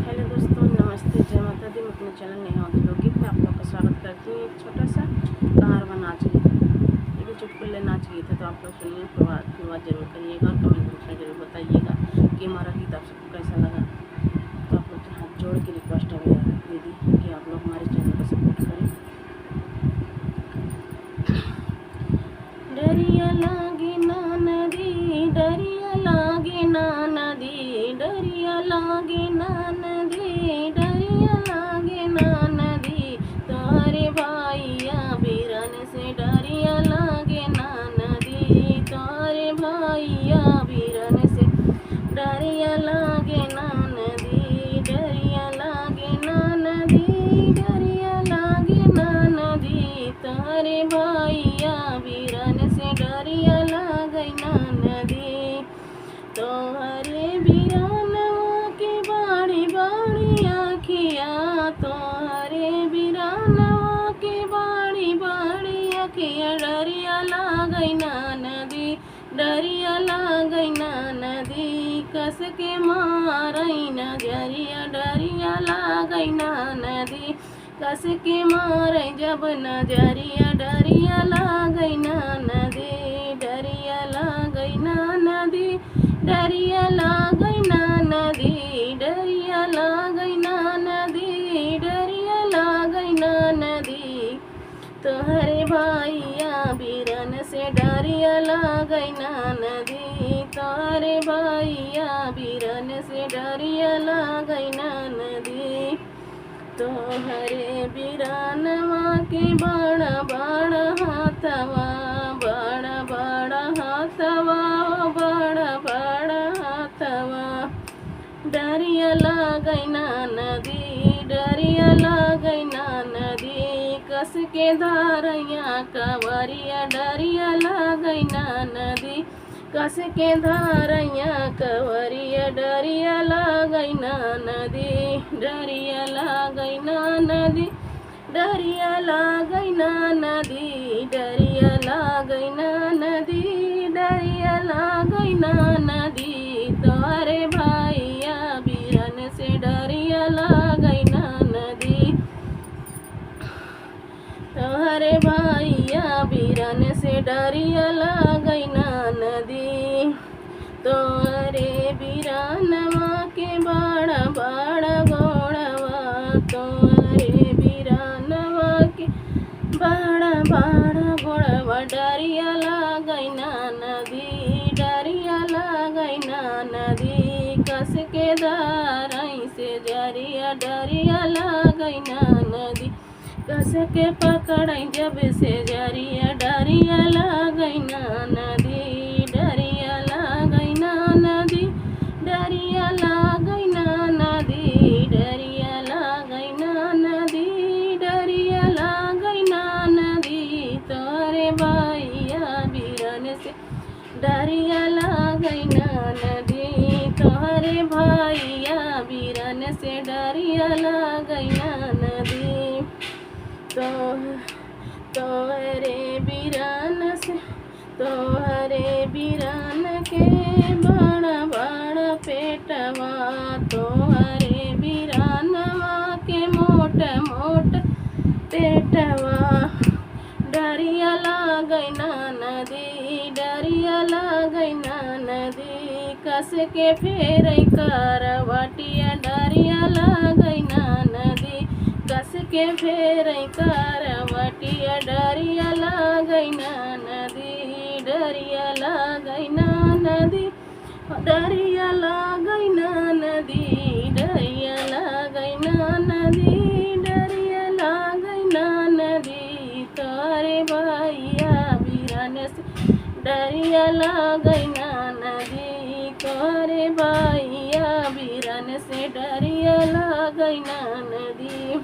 Hello दोस्तों, नमस्ते, जय माता दी। मैं अपने चैनल नेहा औद्योगिक में आप लोग का स्वागत करती हूँ। एक छोटा सा कहारवा नाच गीत, एक चुटकुले नाच गीत है, तो आप लोग सुनिए, शुरुआत जरूर करिएगा और कमेंट बॉक्स में जरूर बताइएगा कि हमारा गीत आप सबको कैसा लगा। तो आप लोग से हाथ जोड़ के रिक्वेस्ट है भैया दीदी कि आप लोग हमारे चैनल को सपोर्ट करें। डरिया लागे ना नदी, डरिया लागे ना नदी, डरिया लागे ना नदी, डरिया लागे ना नदी, तारे भाइया बीरन से डरिया लागे ना नदी, तारे भाइया बीरन से डरिया लागे ना नदी, डरिया लागे ना नदी, डरिया लागे ना नदी, तारे भाइया बीरन से डरिया लागे ना नदी। तोहरे बीरानवा के बाड़ी बाड़ी आखिया, तोहरे बीरानवा के बाड़ी बाड़ी आखिया, डरिया लागे ना नदी, डरिया लागे ना नदी, कस के मारई नजरिया, डरिया लागे ना नदी, कस के मारे जब नजरिया, डरिया लागे ना नदी, डरिया लागे ना नदी, डरिया लागे ना नदी, डरिया लागे ना नदी, डरिया लागे ना नदी, तोहरे भाइया बीरन से डरिया लागे ना नदी, तोहरे भाइया बीरन से डरिया लागे ना नदी। तोहरे बीरानवा के बड़ा बड़ा हाथवा, बड़ा बड़ा हाथवा, बड़ा बड़ा हाथवा, डरिया लागे ना नदी, डरिया लागे ना नदी, कस के धारैया कवरिया, डरिया लागे ना नदी, कस के धारैया कवरिया, डरिया लागे ना नदी, डरिया लागे ना नदी, डरिया लागे ना नदी, डरिया लागे ना नदी, डरिया लागे ना नदी, तोहरे भाइया बीरन से डरिया लागे ना नदी, तोहरे भाइया बीरन से डरिया लागे ना नदी। तोहरे बीरानवा के बड़ा बड़ा घोड़वा, तोहरे बीरानवा के बड़ा बड़ा घोड़वा, डरिया लागे ना नदी, डरिया लागे ना नदी, कस के धारई से जरिया, डरिया लागे ना नदी, कस के पकड़ई जब से जरिया, डरिया लागे ना नदी, डरिया लागे ना नदी, डरिया लागे ना नदी, डरिया लागे ना नदी, डरिया लागे ना नदी, तोहरे भाइया बीरन से डरिया लागे ना नदी, तोहरे भाइया बीरन से डरिया लागे ना नदी। तोहरे बीरन से, तोहरे बीरन के बड़ा बड़ा पेटवा, तोहरे बीरानवा के मोट मोट पेटवा, डरिया लागे ना नदी, डरिया लागे ना नदी, कस के फेर करवटिया, डरिया लागे ना नदी, कस के फेर करवटिया, डरिया लागे ना नदी, डरिया लागे ना नदी, डरिया लागे ना नदी, डरिया लागे ना नदी, डरिया लागे ना नदी, तोहरे भाइया बीरन से डरिया लागे ना नदी, तोहरे भाइया बीरन से डरिया लागे ना नदी।